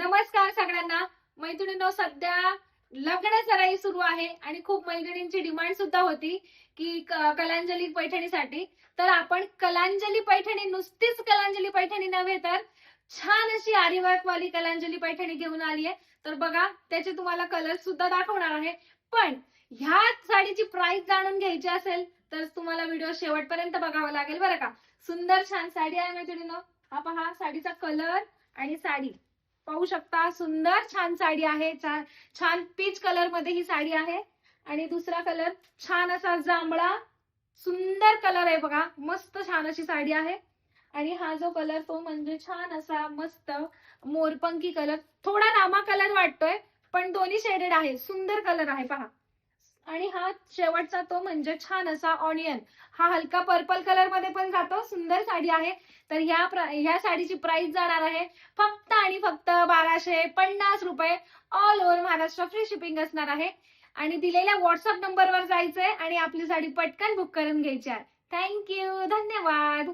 नमस्कार सगळ्यांना. मैत्रिणींनो, सध्या लग्न सराई सुरू आहे आणि खूप मैत्रिणींची डिमांड सुद्धा होती की कलांजली पैठणीसाठी. तर आपण कलांजली पैठणी, नुसतीच कलांजली पैठणी नव्हे तर छान अशी आरीवर्क वाली कलांजली पैठणी घेऊन आली आहे. तर बघा, त्याचे तुम्हाला कलर सुद्धा दाखवणार आहे. पण ह्या साडीची प्राइस जाणून घ्यायची असेल तर तुम्हाला व्हिडिओ शेवटपर्यंत बघावा लागेल बरं का. सुंदर छान साडी आहे मैत्रिणींनो. हा पहा साडीचा कलर आणि साडी पाहू शकता. सुंदर छान साडी आहे. छान पीच कलर मध्ये ही साडी आहे. आणि दुसरा कलर छान असा जांभळा सुंदर कलर आहे बघा. मस्त छान अशी साडी आहे. आणि हा जो कलर तो म्हणजे छान असा मस्त मोरपंखी कलर, थोडा रामा कलर वाटतोय पण दोन्ही शेडेड आहे. सुंदर कलर आहे पहा. आणि हा शेवटचा तो म्हणजे छान असा ऑनियन, हा हलका पर्पल कलर मध्ये पण जातो. सुंदर साडी आहे. तर ह्या साडीची प्राइस जाणार आहे फक्त आणि फक्त 1250 रुपये. All over Maharashtra free shipping असणार आहे. आणि दिलेल्या व्हॉट्सअप नंबरवर जायचंय आणि आपली साडी पटकन बुक करून घ्यायची आहे. थँक्यू, धन्यवाद.